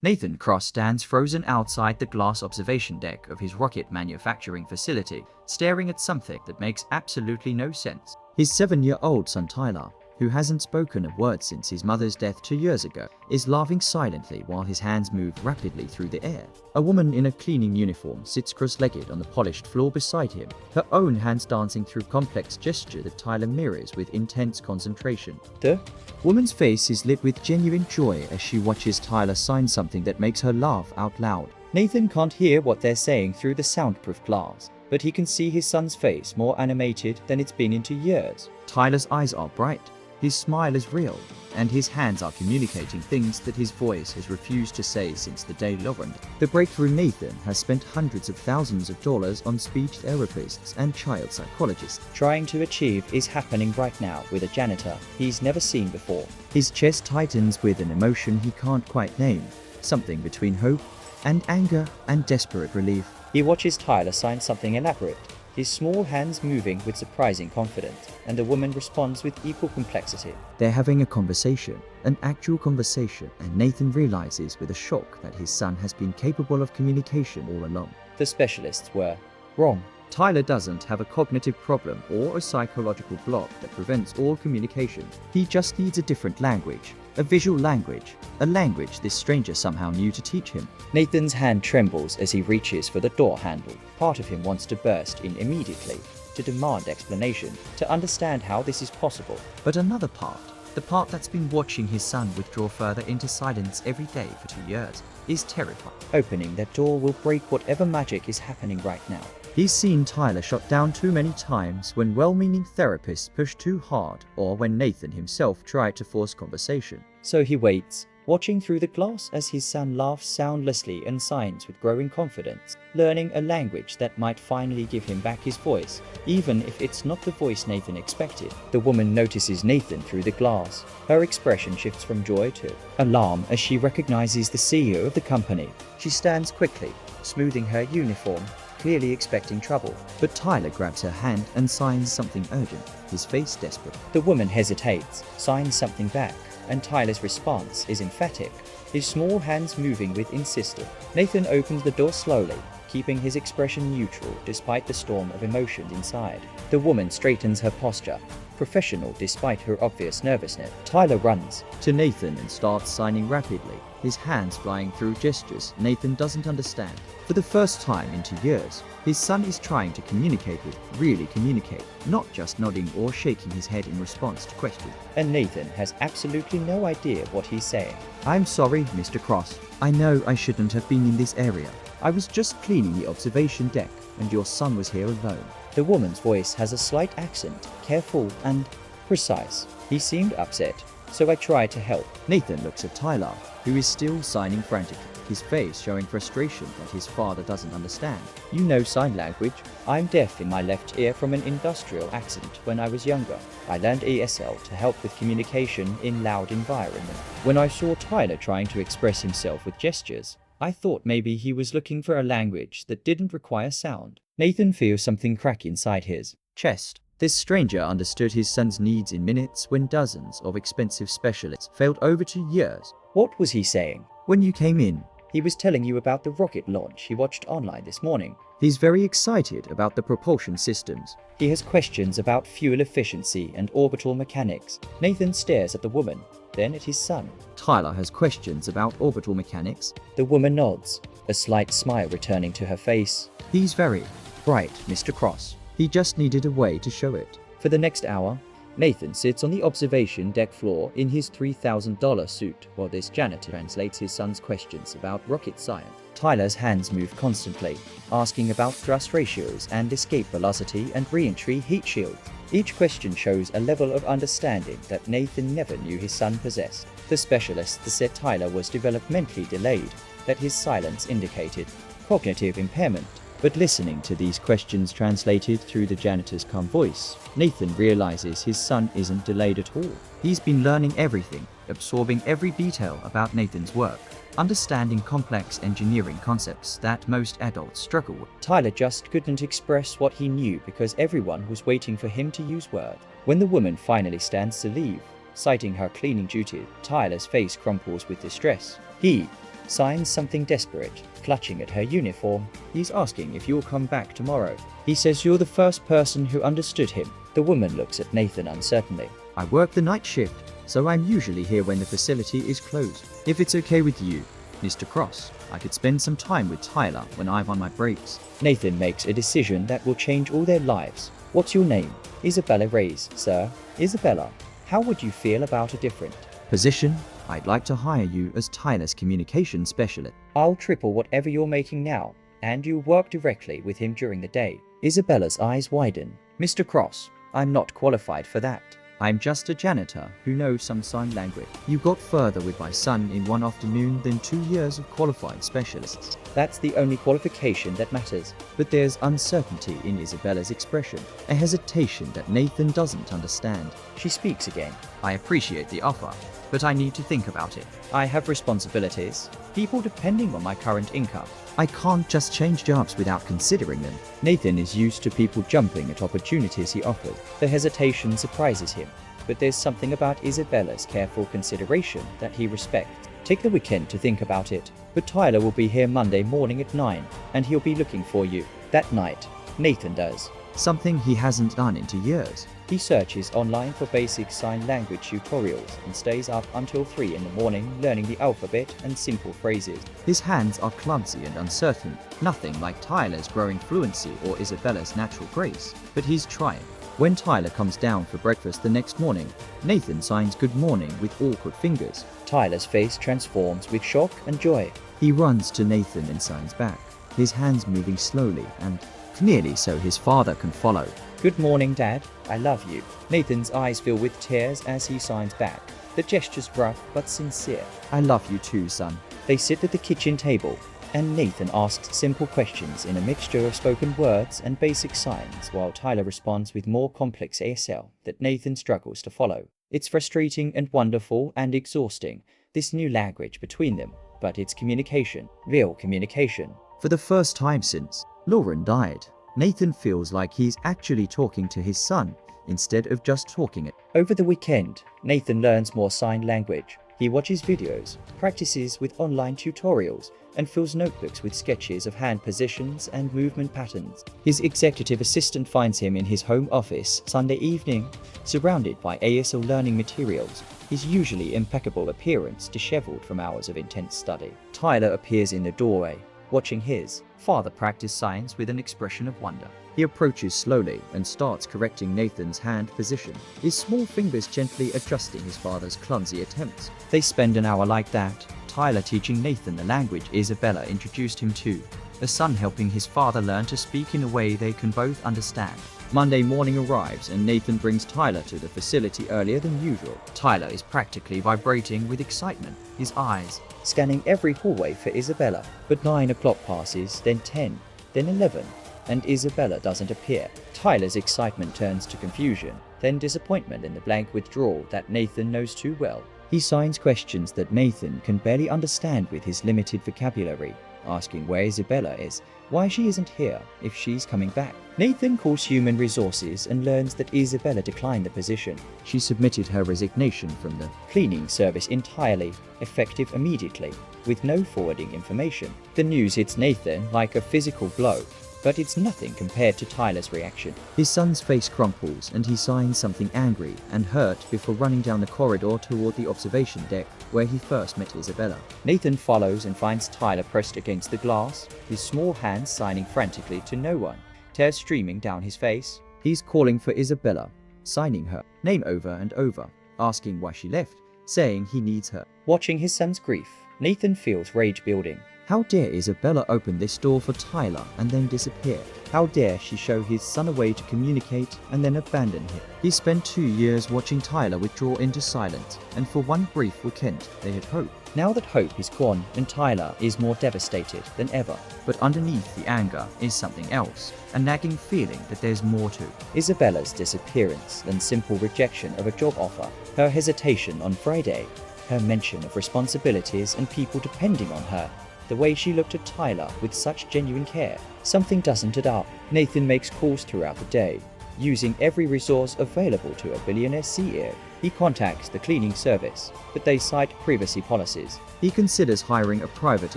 Nathan Cross stands frozen outside the glass observation deck of his rocket manufacturing facility, staring at something that makes absolutely no sense. His 7-year-old son Tyler, who hasn't spoken a word since his mother's death 2 years ago, is laughing silently while his hands move rapidly through the air. A woman in a cleaning uniform sits cross-legged on the polished floor beside him, her own hands dancing through complex gesture that Tyler mirrors with intense concentration. The woman's face is lit with genuine joy as she watches Tyler sign something that makes her laugh out loud. Nathan can't hear what they're saying through the soundproof glass, but he can see his son's face more animated than it's been in 2 years. Tyler's eyes are bright. His smile is real, and his hands are communicating things that his voice has refused to say since the day learned. The breakthrough Nathan has spent hundreds of thousands of dollars on speech therapists and child psychologists trying to achieve is happening right now with a janitor he's never seen before. His chest tightens with an emotion he can't quite name, something between hope and anger and desperate relief. He watches Tyler sign something elaborate, his small hands moving with surprising confidence, and the woman responds with equal complexity. They're having a conversation, an actual conversation, and Nathan realizes with a shock that his son has been capable of communication all along. The specialists were wrong. Tyler doesn't have a cognitive problem or a psychological block that prevents all communication. He just needs a different language, a visual language, a language this stranger somehow knew to teach him. Nathan's hand trembles as he reaches for the door handle. Part of him wants to burst in immediately, to demand explanation, to understand how this is possible. But another part, the part that's been watching his son withdraw further into silence every day for 2 years, is terrified. Opening that door will break whatever magic is happening right now. He's seen Tyler shot down too many times when well-meaning therapists push too hard or when Nathan himself tried to force conversation. So he waits, watching through the glass as his son laughs soundlessly and signs with growing confidence, learning a language that might finally give him back his voice, even if it's not the voice Nathan expected. The woman notices Nathan through the glass. Her expression shifts from joy to alarm as she recognizes the CEO of the company. She stands quickly, smoothing her uniform, clearly expecting trouble. But Tyler grabs her hand and signs something urgent, his face desperate. The woman hesitates, signs something back, and Tyler's response is emphatic, his small hands moving with insistence. Nathan opens the door slowly, keeping his expression neutral despite the storm of emotion inside. The woman straightens her posture, professional despite her obvious nervousness. Tyler runs to Nathan and starts signing rapidly, his hands flying through gestures Nathan doesn't understand. For the first time in 2 years, his son is trying to communicate with, really communicate, not just nodding or shaking his head in response to questions. And Nathan has absolutely no idea what he's saying. "I'm sorry, Mr. Cross. I know I shouldn't have been in this area. I was just cleaning the observation deck, and your son was here alone." The woman's voice has a slight accent, careful and precise. He seemed upset, so I tried to help. Nathan looks at Tyler, who is still signing frantically, his face showing frustration that his father doesn't understand. "You know sign language? I'm deaf in my left ear from an industrial accent when I was younger. I learned ESL to help with communication in loud environment. When I saw Tyler trying to express himself with gestures, I thought maybe he was looking for a language that didn't require sound." Nathan feels something crack inside his chest. This stranger understood his son's needs in minutes when dozens of expensive specialists failed over 2 years. What was he saying? When you came in, he was telling you about the rocket launch he watched online this morning. He's very excited about the propulsion systems. He has questions about fuel efficiency and orbital mechanics. Nathan stares at the woman, then at his son. Tyler has questions about orbital mechanics. The woman nods, a slight smile returning to her face. He's very bright, Mr. Cross. He just needed a way to show it. For the next hour, Nathan sits on the observation deck floor in his $3,000 suit while this janitor translates his son's questions about rocket science. Tyler's hands move constantly, asking about thrust ratios and escape velocity and re-entry heat shield. Each question shows a level of understanding that Nathan never knew his son possessed. The specialists said Tyler was developmentally delayed, that his silence indicated cognitive impairment. But listening to these questions translated through the janitor's calm voice, Nathan realizes his son isn't delayed at all. He's been learning everything, absorbing every detail about Nathan's work, understanding complex engineering concepts that most adults struggle with. Tyler just couldn't express what he knew because everyone was waiting for him to use words. When the woman finally stands to leave, citing her cleaning duty, Tyler's face crumples with distress. He signs something desperate, clutching at her uniform. He's asking if you'll come back tomorrow. He says you're the first person who understood him. The woman looks at Nathan uncertainly. I work the night shift, so I'm usually here when the facility is closed. If it's okay with you, Mr. Cross, I could spend some time with Tyler when I'm on my breaks. Nathan makes a decision that will change all their lives. What's your name? Isabella Reyes, sir. Isabella, how would you feel about a different position? I'd like to hire you as Tyler's communication specialist. I'll triple whatever you're making now, and you'll work directly with him during the day. Isabella's eyes widen. Mr. Cross, I'm not qualified for that. I'm just a janitor who knows some sign language. You got further with my son in one afternoon than 2 years of qualified specialists. That's the only qualification that matters. But there's uncertainty in Isabella's expression, a hesitation that Nathan doesn't understand. She speaks again. I appreciate the offer, but I need to think about it. I have responsibilities, people depending on my current income. I can't just change jobs without considering them. Nathan is used to people jumping at opportunities he offered. The hesitation surprises him, but there's something about Isabella's careful consideration that he respects. Take the weekend to think about it, but Tyler will be here Monday morning at 9, and he'll be looking for you. That night, Nathan does something he hasn't done in 2 years. He searches online for basic sign language tutorials and stays up until 3 in the morning learning the alphabet and simple phrases. His hands are clumsy and uncertain, nothing like Tyler's growing fluency or Isabella's natural grace, but he's trying. When Tyler comes down for breakfast the next morning, Nathan signs good morning with awkward fingers. Tyler's face transforms with shock and joy. He runs to Nathan and signs back, his hands moving slowly and clearly so his father can follow. Good morning, Dad. I love you. Nathan's eyes fill with tears as he signs back. The gesture's rough but sincere. I love you too, son. They sit at the kitchen table, and Nathan asks simple questions in a mixture of spoken words and basic signs, while Tyler responds with more complex ASL that Nathan struggles to follow. It's frustrating and wonderful and exhausting, this new language between them, but it's communication, real communication. For the first time since Lauren died, Nathan feels like he's actually talking to his son instead of just talking it. Over the weekend, Nathan learns more sign language. He watches videos, practices with online tutorials, and fills notebooks with sketches of hand positions and movement patterns. His executive assistant finds him in his home office Sunday evening, surrounded by ASL learning materials, his usually impeccable appearance disheveled from hours of intense study. Tyler appears in the doorway, watching his father practice signs with an expression of wonder. He approaches slowly and starts correcting Nathan's hand position, his small fingers gently adjusting his father's clumsy attempts. They spend an hour like that, Tyler teaching Nathan the language Isabella introduced him to, a son helping his father learn to speak in a way they can both understand. Monday morning arrives and Nathan brings Tyler to the facility earlier than usual. Tyler is practically vibrating with excitement, his eyes scanning every hallway for Isabella. But 9 o'clock passes, then 10, then 11, and Isabella doesn't appear. Tyler's excitement turns to confusion, then disappointment in the blank withdrawal that Nathan knows too well. He signs questions that Nathan can barely understand with his limited vocabulary, asking where Isabella is, why she isn't here, if she's coming back. Nathan calls human resources and learns that Isabella declined the position. She submitted her resignation from the cleaning service entirely, effective immediately, with no forwarding information. The news hits Nathan like a physical blow, but it's nothing compared to Tyler's reaction. His son's face crumples and he signs something angry and hurt before running down the corridor toward the observation deck where he first met Isabella. Nathan follows and finds Tyler pressed against the glass, his small hands signing frantically to no one, tears streaming down his face. He's calling for Isabella, signing her name over and over, asking why she left, saying he needs her. Watching his son's grief, Nathan feels rage building. How dare Isabella open this door for Tyler and then disappear? How dare she show his son a way to communicate and then abandon him? He spent 2 years watching Tyler withdraw into silence, and for one brief weekend they had hope. Now that hope is gone and Tyler is more devastated than ever. But underneath the anger is something else, a nagging feeling that there's more to Isabella's disappearance than simple rejection of a job offer, her hesitation on Friday, her mention of responsibilities and people depending on her. The way she looked at Tyler with such genuine care. Something doesn't add up. Nathan makes calls throughout the day, Using every resource available to a billionaire CEO, he contacts the cleaning service, but they cite privacy policies. He considers hiring a private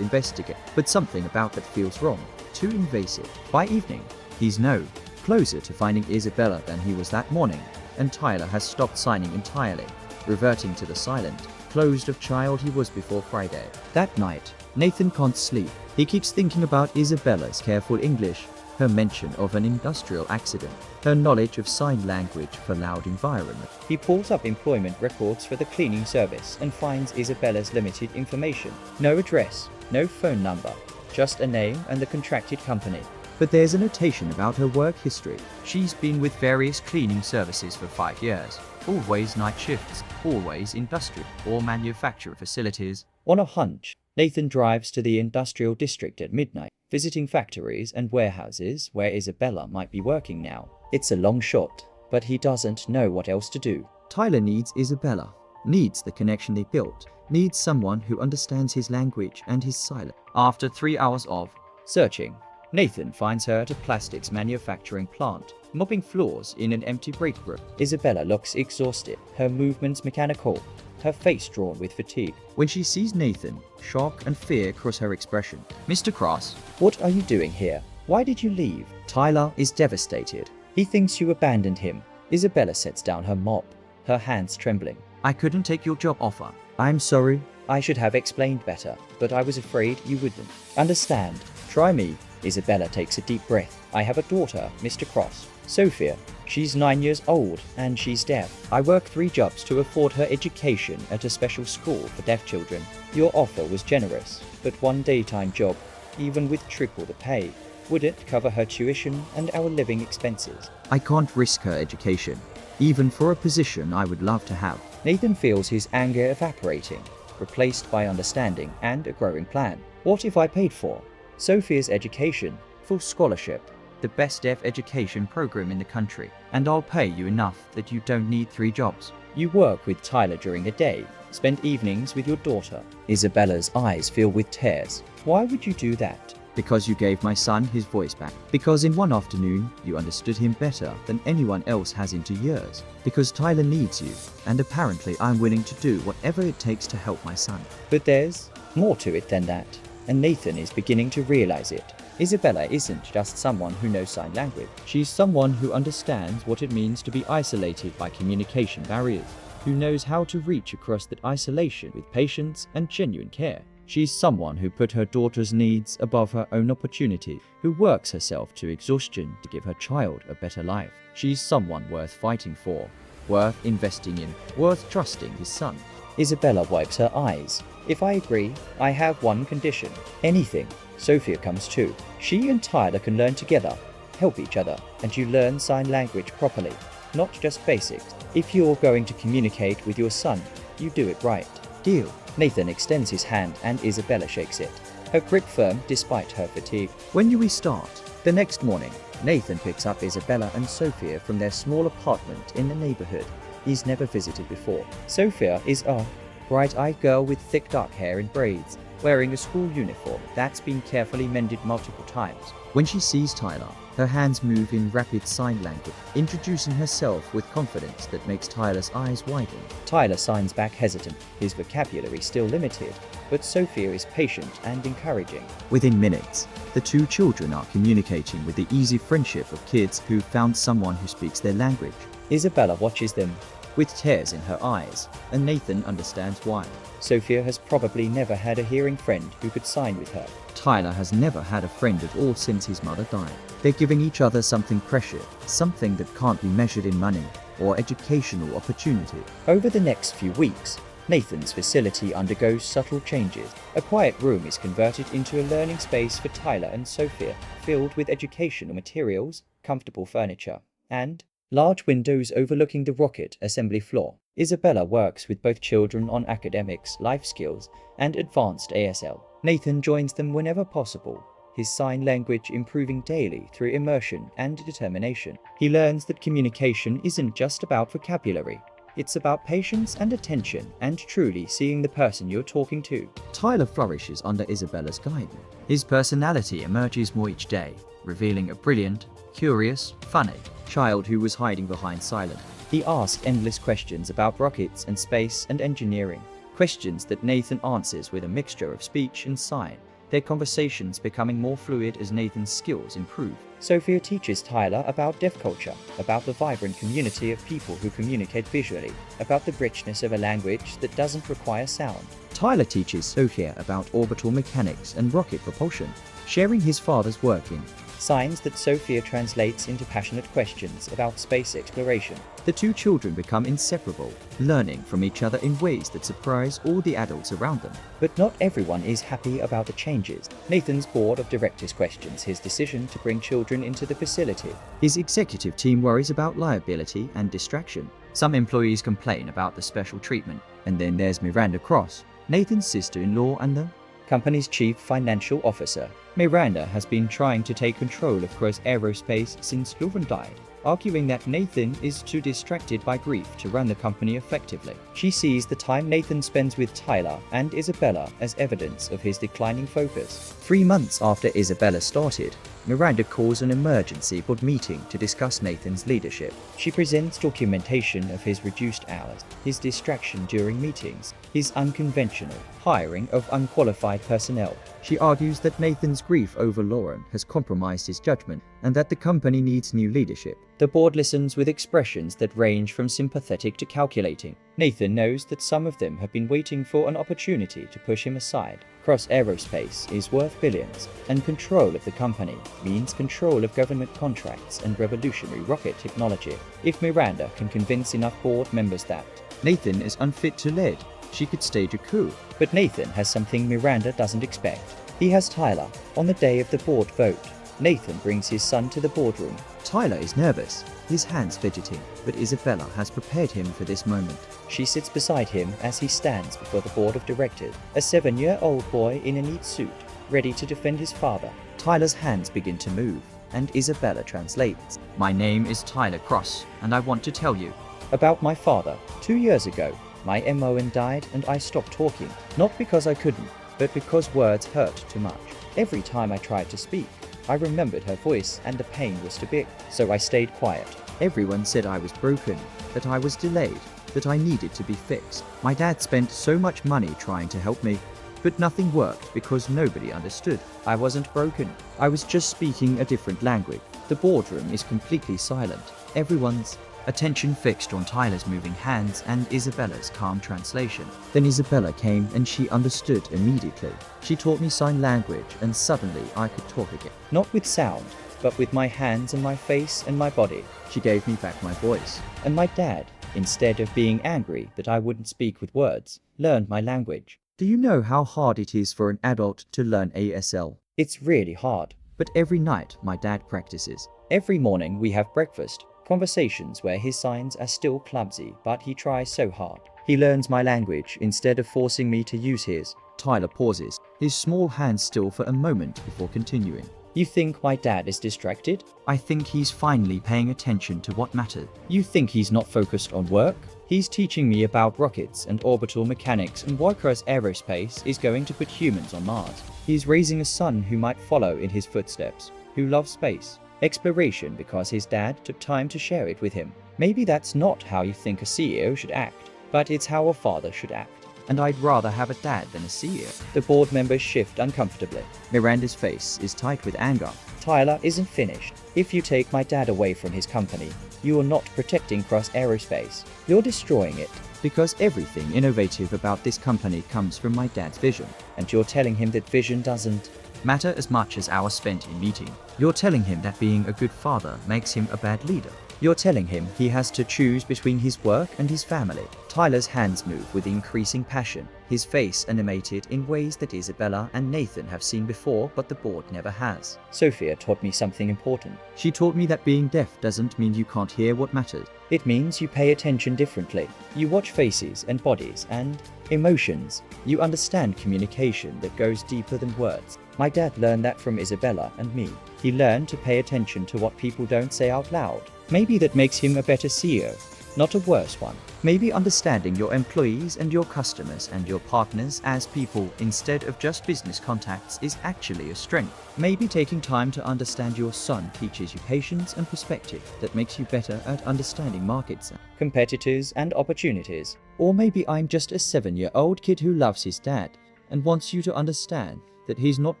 investigator, but something about that feels wrong, too invasive. By evening, he's no closer to finding Isabella than he was that morning, and Tyler has stopped signing entirely, reverting to the silent, closed-off child he was before Friday. That night, Nathan can't sleep. He keeps thinking about Isabella's careful English, her mention of an industrial accident, her knowledge of sign language for loud environment. He pulls up employment records for the cleaning service and finds Isabella's limited information. No address, no phone number, just a name and the contracted company. But there's a notation about her work history. She's been with various cleaning services for 5 years. Always night shifts, always industrial or manufacturing facilities. On a hunch, Nathan drives to the industrial district at midnight, visiting factories and warehouses where Isabella might be working now. It's a long shot, but he doesn't know what else to do. Tyler needs Isabella, needs the connection they built, needs someone who understands his language and his silence. After 3 hours of searching, Nathan finds her at a plastics manufacturing plant, mopping floors in an empty break room. Isabella looks exhausted, her movements mechanical, her face drawn with fatigue. When she sees Nathan, shock and fear cross her expression. "Mr. Cross, what are you doing here? Why did you leave?" Tyler is devastated. He thinks you abandoned him. Isabella sets down her mop, her hands trembling. "I couldn't take your job offer. I'm sorry. I should have explained better, but I was afraid you wouldn't understand. Try me." Isabella takes a deep breath. "I have a daughter, Mr. Cross. Sophia. She's 9 years old and she's deaf. I work 3 jobs to afford her education at a special school for deaf children. Your offer was generous, but one daytime job, even with triple the pay, wouldn't cover her tuition and our living expenses. I can't risk her education, even for a position I would love to have." Nathan feels his anger evaporating, replaced by understanding and a growing plan. "What if I paid for Sophia's education, full scholarship, the best deaf education program in the country, and I'll pay you enough that you don't need 3 jobs. You work with Tyler during the day, spend evenings with your daughter." Isabella's eyes fill with tears. "Why would you do that?" "Because you gave my son his voice back. Because in one afternoon, you understood him better than anyone else has in 2 years. Because Tyler needs you, and apparently I'm willing to do whatever it takes to help my son." But there's more to it than that, and Nathan is beginning to realize it. Isabella isn't just someone who knows sign language. She's someone who understands what it means to be isolated by communication barriers, who knows how to reach across that isolation with patience and genuine care. She's someone who put her daughter's needs above her own opportunity, who works herself to exhaustion to give her child a better life. She's someone worth fighting for, worth investing in, worth trusting his son. Isabella wipes her eyes. "If I agree, I have one condition. Anything. Sophia comes too. She and Tyler can learn together, help each other, and you learn sign language properly, not just basics. If you're going to communicate with your son, you do it right. Deal." Nathan extends his hand and Isabella shakes it, her grip firm despite her fatigue. When do we start? The next morning, Nathan picks up Isabella and Sophia from their small apartment in the neighborhood he's never visited before. Sophia is a bright-eyed girl with thick dark hair in braids, wearing a school uniform that's been carefully mended multiple times. When she sees Tyler, her hands move in rapid sign language, introducing herself with confidence that makes Tyler's eyes widen. Tyler signs back hesitant, his vocabulary still limited, but Sophia is patient and encouraging. Within minutes, the 2 children are communicating with the easy friendship of kids who found someone who speaks their language. Isabella watches them with tears in her eyes, and Nathan understands why. Sophia has probably never had a hearing friend who could sign with her. Tyler has never had a friend at all since his mother died. They're giving each other something precious, something that can't be measured in money or educational opportunity. Over the next few weeks, Nathan's facility undergoes subtle changes. A quiet room is converted into a learning space for Tyler and Sophia, filled with educational materials, comfortable furniture, and large windows overlooking the rocket assembly floor. Isabella works with both children on academics, life skills, and advanced ASL. Nathan joins them whenever possible, his sign language improving daily through immersion and determination. He learns that communication isn't just about vocabulary. It's about patience and attention and truly seeing the person you're talking to. Tyler flourishes under Isabella's guidance. His personality emerges more each day, revealing a brilliant, curious, funny, child who was hiding behind silence. He asked endless questions about rockets and space and engineering. Questions that Nathan answers with a mixture of speech and sign, their conversations becoming more fluid as Nathan's skills improve. Sophia teaches Tyler about deaf culture, about the vibrant community of people who communicate visually, about the richness of a language that doesn't require sound. Tyler teaches Sophia about orbital mechanics and rocket propulsion, sharing his father's work in signs that Sophia translates into passionate questions about space exploration. The two children become inseparable, learning from each other in ways that surprise all the adults around them. But not everyone is happy about the changes. Nathan's board of directors questions his decision to bring children into the facility. His executive team worries about liability and distraction. Some employees complain about the special treatment. And then there's Miranda Cross, Nathan's sister-in-law and the company's chief financial officer. Miranda has been trying to take control of Cross Aerospace since Lauren died, arguing that Nathan is too distracted by grief to run the company effectively. She sees the time Nathan spends with Tyler and Isabella as evidence of his declining focus. 3 months after Isabella started, Miranda calls an emergency board meeting to discuss Nathan's leadership. She presents documentation of his reduced hours, his distraction during meetings, his unconventional hiring of unqualified personnel. She argues that Nathan's grief over Lauren has compromised his judgment and that the company needs new leadership. The board listens with expressions that range from sympathetic to calculating. Nathan knows that some of them have been waiting for an opportunity to push him aside. Cross Aerospace is worth billions, and control of the company means control of government contracts and revolutionary rocket technology. If Miranda can convince enough board members that Nathan is unfit to lead, she could stage a coup. But Nathan has something Miranda doesn't expect. He has Tyler. On the day of the board vote, Nathan brings his son to the boardroom. Tyler is nervous, his hands fidgeting, but Isabella has prepared him for this moment. She sits beside him as he stands before the board of directors, a 7-year-old boy in a neat suit, ready to defend his father. Tyler's hands begin to move, and Isabella translates. My name is Tyler Cross, and I want to tell you about my father. 2 years ago, my MON died and I stopped talking, not because I couldn't, but because words hurt too much. Every time I tried to speak, I remembered her voice and the pain was too big, so I stayed quiet. Everyone said I was broken, that I was delayed, that I needed to be fixed. My dad spent so much money trying to help me, but nothing worked because nobody understood. I wasn't broken. I was just speaking a different language. The boardroom is completely silent. Everyone's attention fixed on Tyler's moving hands and Isabella's calm translation. Then Isabella came and she understood immediately. She taught me sign language and suddenly I could talk again. Not with sound, but with my hands and my face and my body. She gave me back my voice. And my dad, instead of being angry that I wouldn't speak with words, learned my language. Do you know how hard it is for an adult to learn ASL? It's really hard. But every night my dad practices. Every morning we have breakfast. Conversations where his signs are still clumsy, but he tries so hard. He learns my language instead of forcing me to use his. Tyler pauses, his small hands still for a moment before continuing. You think my dad is distracted? I think he's finally paying attention to what matters. You think he's not focused on work? He's teaching me about rockets and orbital mechanics and why Cross Aerospace is going to put humans on Mars. He's raising a son who might follow in his footsteps, who loves space. Exploration because his dad took time to share it with him. Maybe that's not how you think a CEO should act, but it's how a father should act. And I'd rather have a dad than a CEO. The board members shift uncomfortably. Miranda's face is tight with anger. Tyler isn't finished. If you take my dad away from his company, you are not protecting Cross Aerospace. You're destroying it. Because everything innovative about this company comes from my dad's vision. And you're telling him that vision doesn't matter as much as hours spent in meeting. You're telling him that being a good father makes him a bad leader. You're telling him he has to choose between his work and his family. Tyler's hands move with increasing passion, his face animated in ways that Isabella and Nathan have seen before but the board never has. Sophia taught me something important. She taught me that being deaf doesn't mean you can't hear what matters. It means you pay attention differently. You watch faces and bodies and emotions. You understand communication that goes deeper than words. My dad learned that from Isabella and me. He learned to pay attention to what people don't say out loud. Maybe that makes him a better CEO. not a worse one. Maybe understanding your employees and your customers and your partners as people instead of just business contacts is actually a strength. Maybe taking time to understand your son teaches you patience and perspective that makes you better at understanding markets, competitors, and opportunities. Or maybe I'm just a 7-year-old kid who loves his dad and wants you to understand that he's not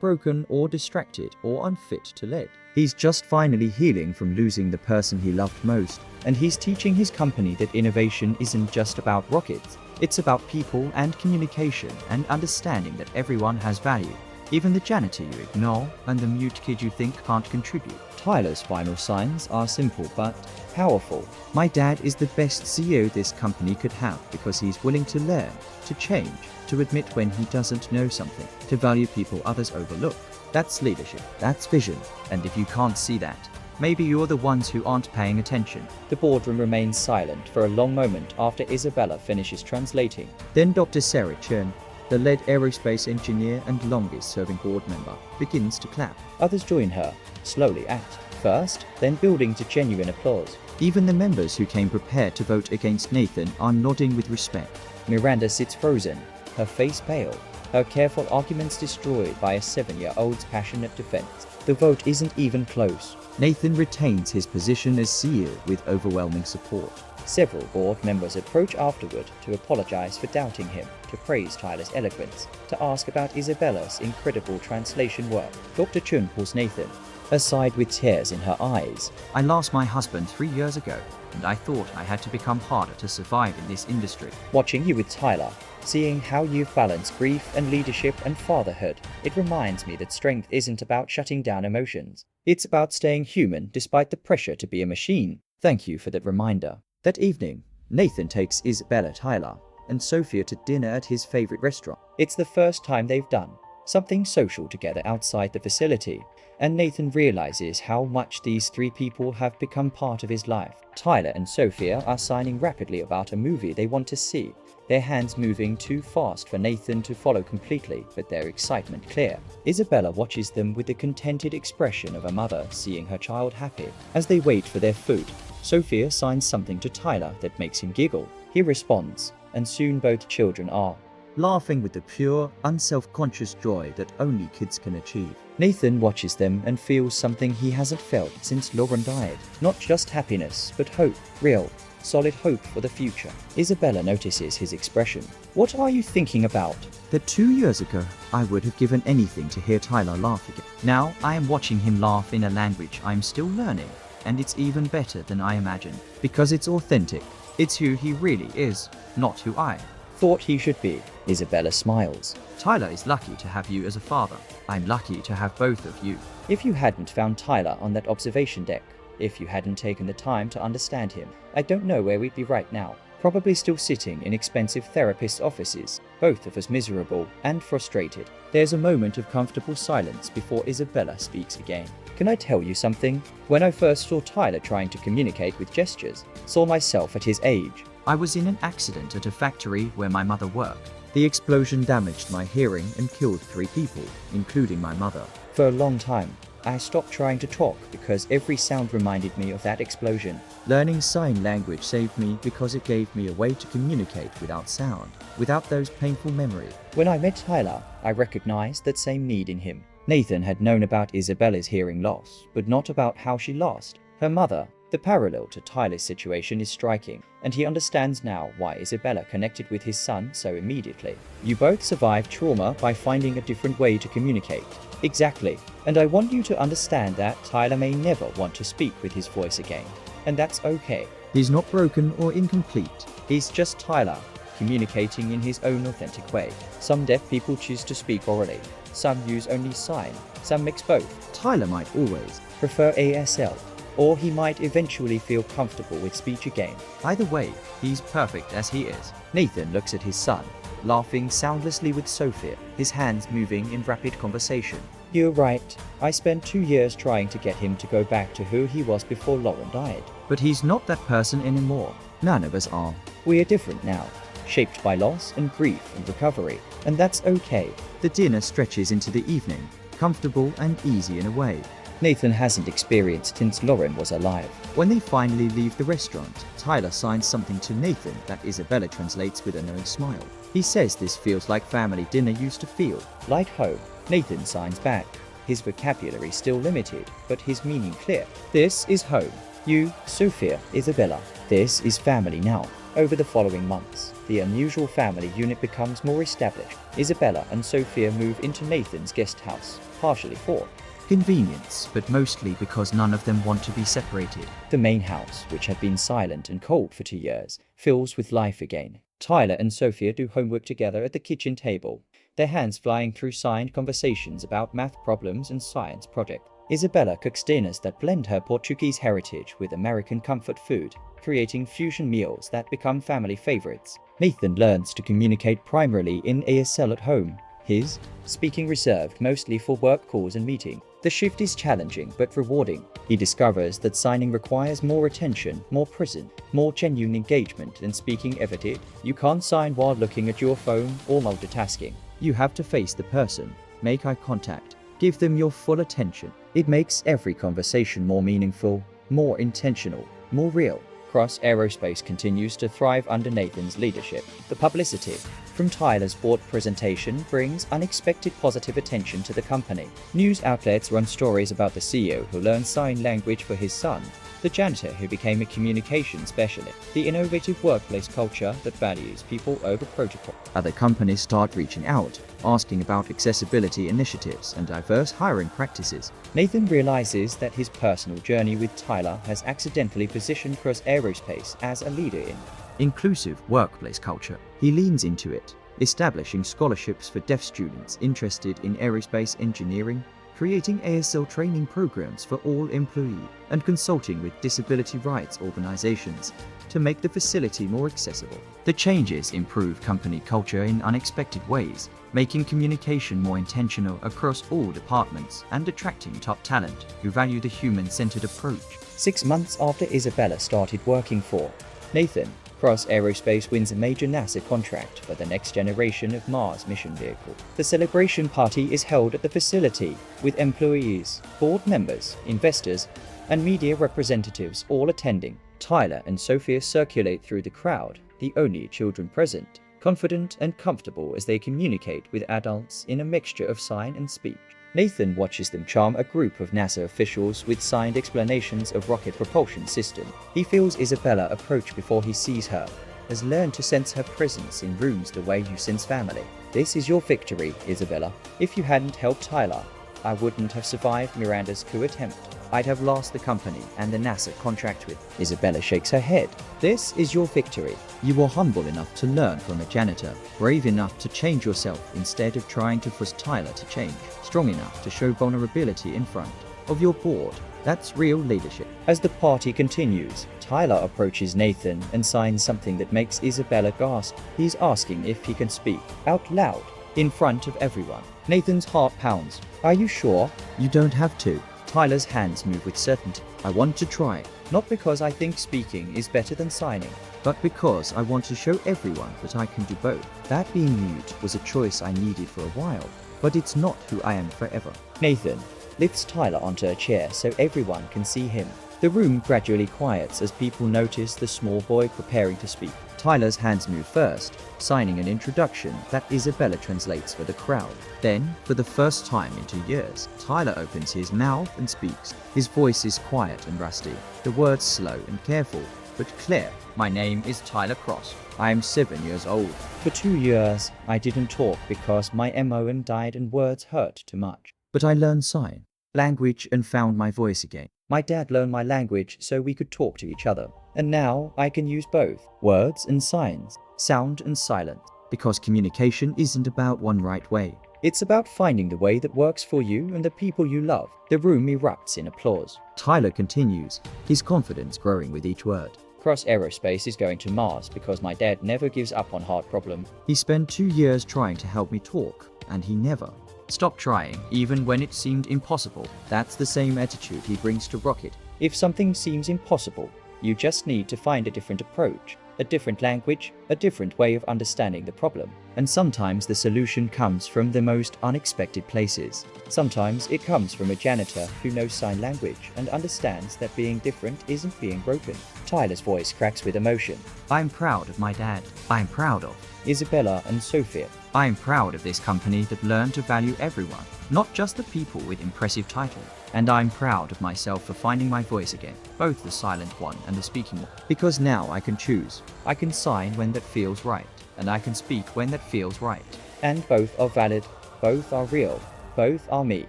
broken or distracted or unfit to lead. He's just finally healing from losing the person he loved most. And he's teaching his company that innovation isn't just about rockets. It's about people and communication and understanding that everyone has value. Even the janitor you ignore and the mute kid you think can't contribute. Tyler's final signs are simple but powerful. My dad is the best CEO this company could have because he's willing to learn, to change, to admit when he doesn't know something, to value people others overlook. That's leadership, that's vision. And if you can't see that, maybe you're the ones who aren't paying attention. The boardroom remains silent for a long moment after Isabella finishes translating. Then Dr. Sarah Chen, the lead aerospace engineer and longest-serving board member, begins to clap. Others join her, slowly at first, then building to genuine applause. Even the members who came prepared to vote against Nathan are nodding with respect. Miranda sits frozen, her face pale, her careful arguments destroyed by a 7-year-old's passionate defense. The vote isn't even close. Nathan retains his position as CEO with overwhelming support. Several board members approach afterward to apologize for doubting him, to praise Tyler's eloquence, to ask about Isabella's incredible translation work. Dr. Chun pulls Nathan aside with tears in her eyes. I lost my husband 3 years ago, and I thought I had to become harder to survive in this industry. Watching you with Tyler, seeing how you've balanced grief and leadership and fatherhood, it reminds me that strength isn't about shutting down emotions. It's about staying human despite the pressure to be a machine. Thank you for that reminder. That evening, Nathan takes Isabella, Tyler, and Sophia to dinner at his favorite restaurant. It's the first time they've done something social together outside the facility, and Nathan realizes how much these 3 people have become part of his life. Tyler and Sophia are signing rapidly about a movie they want to see, their hands moving too fast for Nathan to follow completely, but their excitement clear. Isabella watches them with the contented expression of a mother seeing her child happy. As they wait for their food, Sophia signs something to Tyler that makes him giggle. He responds, and soon both children are laughing with the pure, unself-conscious joy that only kids can achieve. Nathan watches them and feels something he hasn't felt since Lauren died. Not just happiness, but hope. Real, solid hope for the future. Isabella notices his expression. What are you thinking about? That 2 years ago, I would have given anything to hear Tyler laugh again. Now, I am watching him laugh in a language I'm still learning. And it's even better than I imagined. Because it's authentic. It's who he really is, not who I thought he should be. Isabella smiles. Tyler is lucky to have you as a father. I'm lucky to have both of you. If you hadn't found Tyler on that observation deck, if you hadn't taken the time to understand him, I don't know where we'd be right now. Probably still sitting in expensive therapist offices, both of us miserable and frustrated. There's a moment of comfortable silence before Isabella speaks again. Can I tell you something? When I first saw Tyler trying to communicate with gestures, saw myself at his age. I was in an accident at a factory where my mother worked. The explosion damaged my hearing and killed 3 people, including my mother. For a long time, I stopped trying to talk because every sound reminded me of that explosion. Learning sign language saved me because it gave me a way to communicate without sound, without those painful memories. When I met Tyler, I recognized that same need in him. Nathan had known about Isabella's hearing loss, but not about how she lost her mother. The parallel to Tyler's situation is striking, and he understands now why Isabella connected with his son so immediately. You both survived trauma by finding a different way to communicate. Exactly. And I want you to understand that Tyler may never want to speak with his voice again. And that's okay. He's not broken or incomplete. He's just Tyler, communicating in his own authentic way. Some deaf people choose to speak orally. Some use only sign. Some mix both. Tyler might always prefer ASL. Or he might eventually feel comfortable with speech again. Either way, he's perfect as he is. Nathan looks at his son, laughing soundlessly with Sophia, his hands moving in rapid conversation. You're right. I spent 2 years trying to get him to go back to who he was before Lauren died. But he's not that person anymore. None of us are. We are different now, shaped by loss and grief and recovery. And that's okay. The dinner stretches into the evening, comfortable and easy in a way. Nathan hasn't experienced since Lauren was alive. When they finally leave the restaurant, Tyler signs something to Nathan that Isabella translates with a knowing smile. He says this feels like family dinner used to feel, like home. Nathan signs back. His vocabulary still limited, but his meaning clear. This is home. You, Sophia, Isabella. This is family now. Over the following months, the unusual family unit becomes more established. Isabella and Sophia move into Nathan's guest house, partially for convenience, but mostly because none of them want to be separated. The main house, which had been silent and cold for 2 years, fills with life again. Tyler and Sophia do homework together at the kitchen table, their hands flying through signed conversations about math problems and science projects. Isabella cooks dinners that blend her Portuguese heritage with American comfort food, creating fusion meals that become family favorites. Nathan learns to communicate primarily in ASL at home, his speaking reserved mostly for work calls and meetings. The shift is challenging but rewarding. He discovers that signing requires more attention, more presence, more genuine engagement than speaking ever did. You can't sign while looking at your phone or multitasking. You have to face the person, make eye contact, give them your full attention. It makes every conversation more meaningful, more intentional, more real. Cross Aerospace continues to thrive under Nathan's leadership. The publicity from Tyler's board presentation brings unexpected positive attention to the company. News outlets run stories about the CEO who learned sign language for his son, the janitor who became a communication specialist, the innovative workplace culture that values people over protocol. Other companies start reaching out, asking about accessibility initiatives and diverse hiring practices. Nathan realizes that his personal journey with Tyler has accidentally positioned Cross Aerospace as a leader in inclusive workplace culture. He leans into it, establishing scholarships for deaf students interested in aerospace engineering, creating ASL training programs for all employees, and consulting with disability rights organizations to make the facility more accessible. The changes improve company culture in unexpected ways, making communication more intentional across all departments and attracting top talent who value the human-centered approach. 6 months after Isabella started working for Nathan, Cross Aerospace wins a major NASA contract for the next generation of Mars mission vehicle. The celebration party is held at the facility, with employees, board members, investors, and media representatives all attending. Tyler and Sophia circulate through the crowd, the only children present, confident and comfortable as they communicate with adults in a mixture of sign and speech. Nathan watches them charm a group of NASA officials with signed explanations of rocket propulsion system. He feels Isabella approach before he sees her, has learned to sense her presence in rooms the way you sense family. This is your victory, Isabella. If you hadn't helped Tyler, I wouldn't have survived Miranda's coup attempt. I'd have lost the company and the NASA contract with. Isabella shakes her head. This is your victory. You were humble enough to learn from a janitor, brave enough to change yourself instead of trying to force Tyler to change, strong enough to show vulnerability in front of your board. That's real leadership. As the party continues, Tyler approaches Nathan and signs something that makes Isabella gasp. He's asking if he can speak out loud in front of everyone. Nathan's heart pounds. Are you sure? You don't have to. Tyler's hands move with certainty. I want to try, not because I think speaking is better than signing, but because I want to show everyone that I can do both. That being mute was a choice I needed for a while, but it's not who I am forever. Nathan lifts Tyler onto a chair so everyone can see him. The room gradually quiets as people notice the small boy preparing to speak. Tyler's hands move first, signing an introduction that Isabella translates for the crowd. Then, for the first time in 2 years, Tyler opens his mouth and speaks. His voice is quiet and rusty, the words slow and careful, but clear. My name is Tyler Cross. I am 7 years old. For 2 years, I didn't talk because my MON died and words hurt too much. But I learned sign language and found my voice again. My dad learned my language so we could talk to each other. And now I can use both, words and signs, sound and silence. Because communication isn't about one right way. It's about finding the way that works for you and the people you love. The room erupts in applause. Tyler continues, his confidence growing with each word. Cross Aerospace is going to Mars because my dad never gives up on hard problems. He spent 2 years trying to help me talk, and he never stopped trying, even when it seemed impossible. That's the same attitude he brings to Rocket. If something seems impossible, you just need to find a different approach, a different language, a different way of understanding the problem. And sometimes the solution comes from the most unexpected places. Sometimes it comes from a janitor who knows sign language and understands that being different isn't being broken. Tyler's voice cracks with emotion. I'm proud of my dad. I'm proud of Isabella and Sophia. I'm proud of this company that learned to value everyone, not just the people with impressive titles. And I'm proud of myself for finding my voice again, both the silent one and the speaking one. Because now I can choose. I can sign when that feels right, and I can speak when that feels right. And both are valid, both are real, both are me.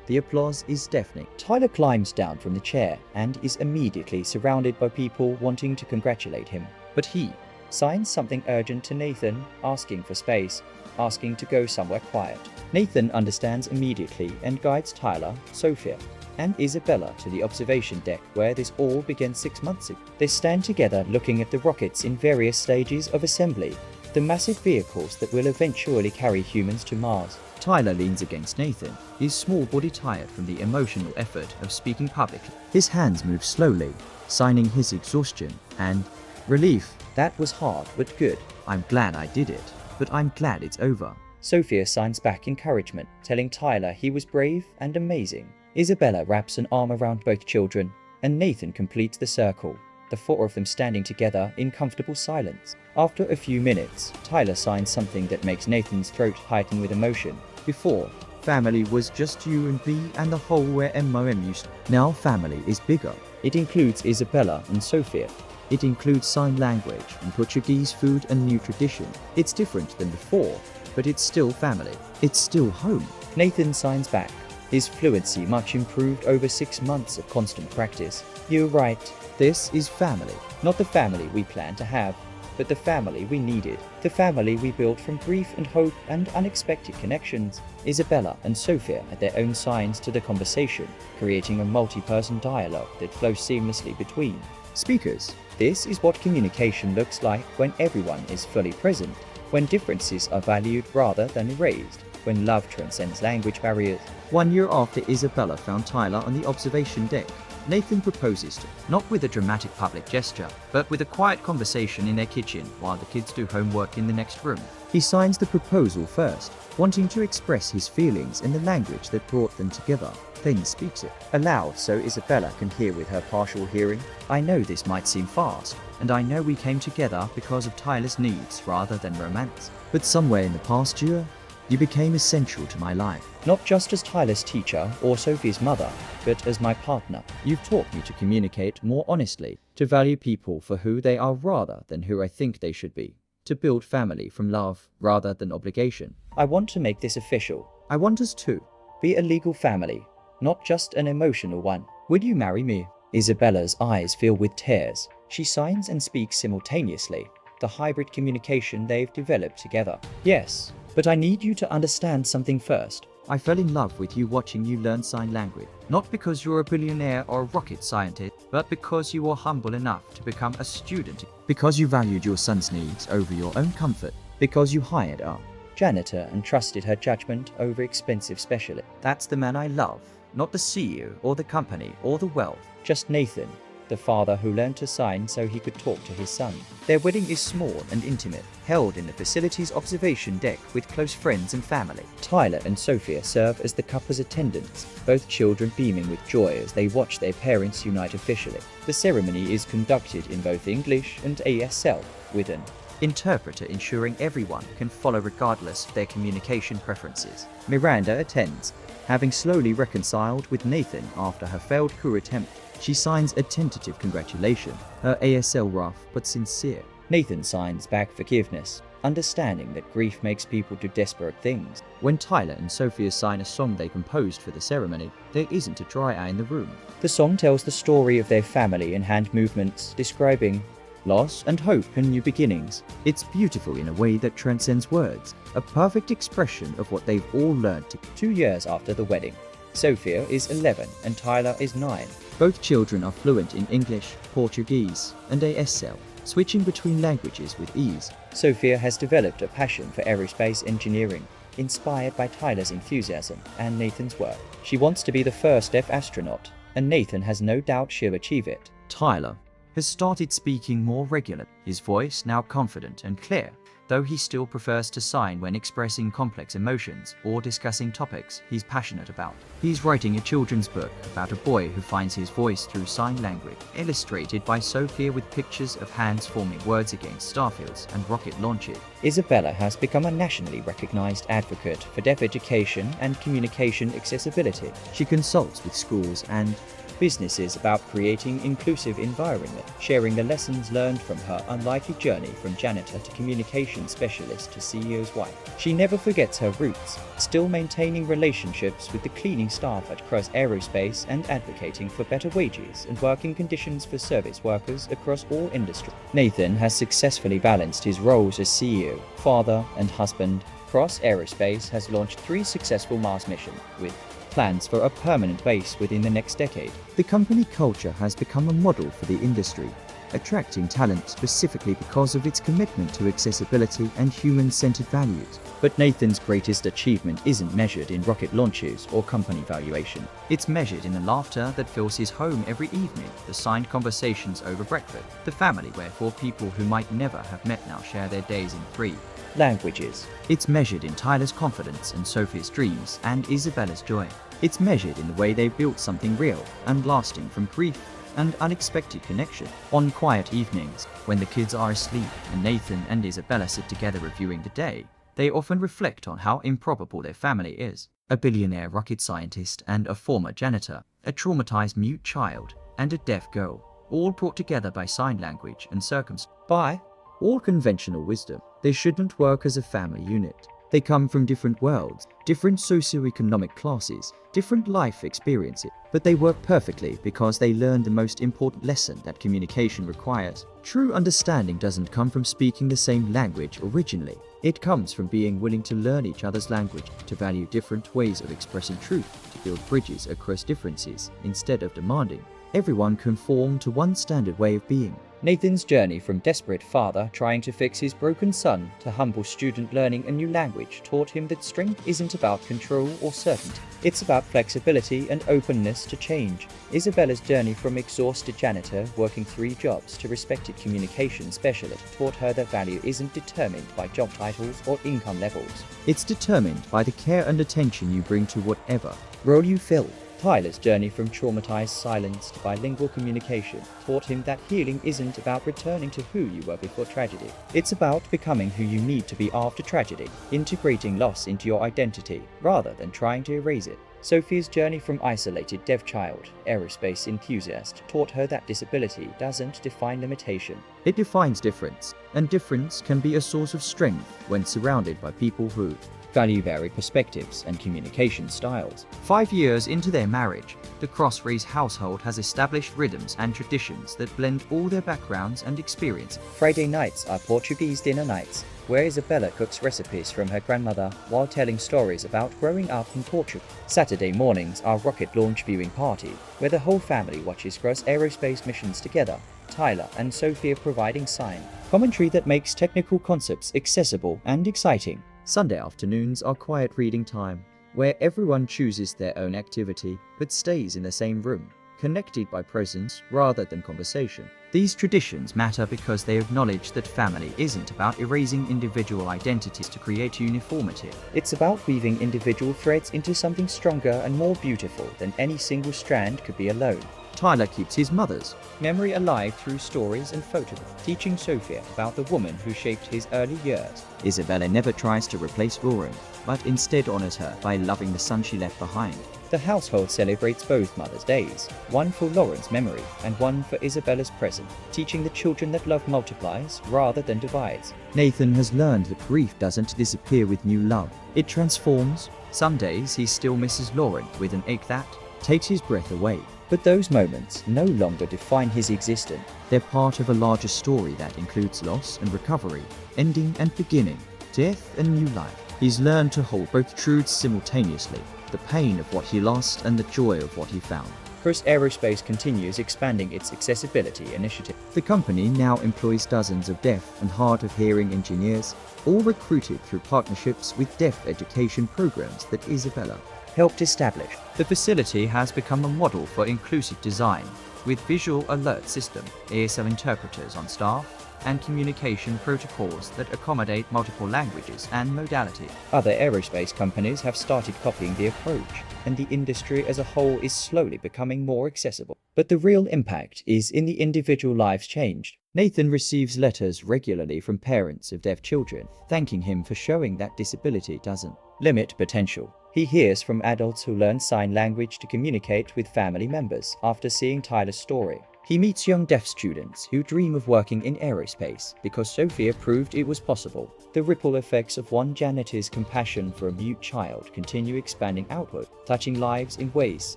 The applause is deafening. Tyler climbs down from the chair and is immediately surrounded by people wanting to congratulate him. But he signs something urgent to Nathan, asking for space, asking to go somewhere quiet. Nathan understands immediately and guides Tyler, Sophia, and Isabella to the observation deck where this all began 6 months ago. They stand together looking at the rockets in various stages of assembly, the massive vehicles that will eventually carry humans to Mars. Tyler leans against Nathan, his small body tired from the emotional effort of speaking publicly. His hands move slowly, signing his exhaustion and relief. That was hard but good. I'm glad I did it, but I'm glad it's over. Sophia signs back encouragement, telling Tyler he was brave and amazing. Isabella wraps an arm around both children, and Nathan completes the circle, the four of them standing together in comfortable silence. After a few minutes, Tyler signs something that makes Nathan's throat tighten with emotion. Before, family was just you and me and the whole where MOM used to. Now family is bigger. It includes Isabella and Sophia. It includes sign language and Portuguese food and new tradition. It's different than before, but it's still family. It's still home. Nathan signs back, his fluency much improved over 6 months of constant practice. You're right, this is family. Not the family we planned to have, but the family we needed. The family we built from grief and hope and unexpected connections. Isabella and Sophia add their own signs to the conversation, creating a multi-person dialogue that flows seamlessly between speakers. This is what communication looks like when everyone is fully present, when differences are valued rather than erased, when love transcends language barriers. 1 year after Isabella found Tyler on the observation deck, Nathan proposes to, not with a dramatic public gesture, but with a quiet conversation in their kitchen while the kids do homework in the next room. He signs the proposal first, wanting to express his feelings in the language that brought them together, then speaks it aloud so Isabella can hear with her partial hearing. I know this might seem fast, and I know we came together because of Tyler's needs rather than romance. But somewhere in the past year, you became essential to my life. Not just as Tyler's teacher or Sophie's mother, but as my partner. You've taught me to communicate more honestly, to value people for who they are rather than who I think they should be, to build family from love rather than obligation. I want to make this official. I want us to be a legal family, not just an emotional one. Will you marry me? Isabella's eyes fill with tears. She signs and speaks simultaneously, the hybrid communication they've developed together. Yes. But I need you to understand something first. I fell in love with you watching you learn sign language. Not because you're a billionaire or a rocket scientist, but because you were humble enough to become a student. Because you valued your son's needs over your own comfort. Because you hired a janitor and trusted her judgment over expensive specialists. That's the man I love, not the CEO or the company or the wealth. Just Nathan, the father who learned to sign so he could talk to his son. Their wedding is small and intimate, held in the facility's observation deck with close friends and family. Tyler and Sophia serve as the couple's attendants, both children beaming with joy as they watch their parents unite officially. The ceremony is conducted in both English and ASL, with an interpreter ensuring everyone can follow regardless of their communication preferences. Miranda attends, having slowly reconciled with Nathan after her failed coup attempt. She signs a tentative congratulation, her ASL rough but sincere. Nathan signs back forgiveness, understanding that grief makes people do desperate things. When Tyler and Sophia sign a song they composed for the ceremony, there isn't a dry eye in the room. The song tells the story of their family in hand movements, describing loss and hope and new beginnings. It's beautiful in a way that transcends words, a perfect expression of what they've all learned. 2 years after the wedding, Sophia is 11 and Tyler is 9. Both children are fluent in English, Portuguese, and ASL, switching between languages with ease. Sophia has developed a passion for aerospace engineering, inspired by Tyler's enthusiasm and Nathan's work. She wants to be the first deaf astronaut, and Nathan has no doubt she'll achieve it. Tyler has started speaking more regularly, his voice now confident and clear. though he still prefers to sign when expressing complex emotions or discussing topics he's passionate about. He's writing a children's book about a boy who finds his voice through sign language, illustrated by Sophia with pictures of hands forming words against starfields and rocket launches. Isabella has become a nationally recognized advocate for deaf education and communication accessibility. She consults with schools and businesses about creating inclusive environment, sharing the lessons learned from her unlikely journey from janitor to communication specialist to CEO's wife. She never forgets her roots, still maintaining relationships with the cleaning staff at Cross Aerospace and advocating for better wages and working conditions for service workers across all industries. Nathan has successfully balanced his roles as CEO, father, and husband. Cross Aerospace has launched 3 successful Mars missions, with plans for a permanent base within the next decade. The company culture has become a model for the industry, attracting talent specifically because of its commitment to accessibility and human-centered values. But Nathan's greatest achievement isn't measured in rocket launches or company valuation. It's measured in the laughter that fills his home every evening, the signed conversations over breakfast, the family where 4 people who might never have met now share their days in 3 languages. It's measured in Tyler's confidence and Sophie's dreams and Isabella's joy. It's measured in the way they built something real and lasting from grief and unexpected connection. On quiet evenings, when the kids are asleep and Nathan and Isabella sit together reviewing the day, they often reflect on how improbable their family is. A billionaire rocket scientist and a former janitor, a traumatized mute child, and a deaf girl, all brought together by sign language and circumstance. By all conventional wisdom, they shouldn't work as a family unit. They come from different worlds, different socioeconomic classes, different life experiences, but they work perfectly because they learn the most important lesson that communication requires. True understanding doesn't come from speaking the same language originally. It comes from being willing to learn each other's language, to value different ways of expressing truth, to build bridges across differences, instead of demanding everyone conform to one standard way of being. Nathan's journey from desperate father trying to fix his broken son to humble student learning a new language taught him that strength isn't about control or certainty. It's about flexibility and openness to change. Isabella's journey from exhausted janitor working 3 jobs to respected communication specialist taught her that value isn't determined by job titles or income levels. It's determined by the care and attention you bring to whatever role you fill. Tyler's journey from traumatized silence to bilingual communication taught him that healing isn't about returning to who you were before tragedy. It's about becoming who you need to be after tragedy, integrating loss into your identity rather than trying to erase it. Sophia's journey from isolated deaf child, aerospace enthusiast, taught her that disability doesn't define limitation. It defines difference, and difference can be a source of strength when surrounded by people who value varied perspectives and communication styles. 5 years into their marriage, the Crossrays household has established rhythms and traditions that blend all their backgrounds and experience. Friday nights are Portuguese dinner nights, where Isabella cooks recipes from her grandmother while telling stories about growing up in Portugal. Saturday mornings are rocket launch viewing party, where the whole family watches Cross Aerospace missions together, Tyler and Sophia providing sign commentary that makes technical concepts accessible and exciting. Sunday afternoons are quiet reading time, where everyone chooses their own activity but stays in the same room, connected by presence rather than conversation. These traditions matter because they acknowledge that family isn't about erasing individual identities to create uniformity. It's about weaving individual threads into something stronger and more beautiful than any single strand could be alone. Tyler keeps his mother's memory alive through stories and photographs, teaching Sophia about the woman who shaped his early years. Isabella never tries to replace Lauren, but instead honors her by loving the son she left behind. The household celebrates both Mother's Days, one for Lauren's memory and one for Isabella's present, teaching the children that love multiplies rather than divides. Nathan has learned that grief doesn't disappear with new love, it transforms. Some days he still misses Lauren with an ache that takes his breath away. But those moments no longer define his existence. They're part of a larger story that includes loss and recovery, ending and beginning, death and new life. He's learned to hold both truths simultaneously, the pain of what he lost and the joy of what he found. Cross Aerospace continues expanding its accessibility initiative. The company now employs dozens of deaf and hard of hearing engineers, all recruited through partnerships with deaf education programs that Isabella helped establish. The facility has become a model for inclusive design, with visual alert system, ASL interpreters on staff, and communication protocols that accommodate multiple languages and modalities. Other aerospace companies have started copying the approach, and the industry as a whole is slowly becoming more accessible. But the real impact is in the individual lives changed. Nathan receives letters regularly from parents of deaf children, thanking him for showing that disability doesn't limit potential. He hears from adults who learn sign language to communicate with family members after seeing Tyler's story. He meets young deaf students who dream of working in aerospace because Sophia proved it was possible. The ripple effects of one janitor's compassion for a mute child continue expanding outward, touching lives in ways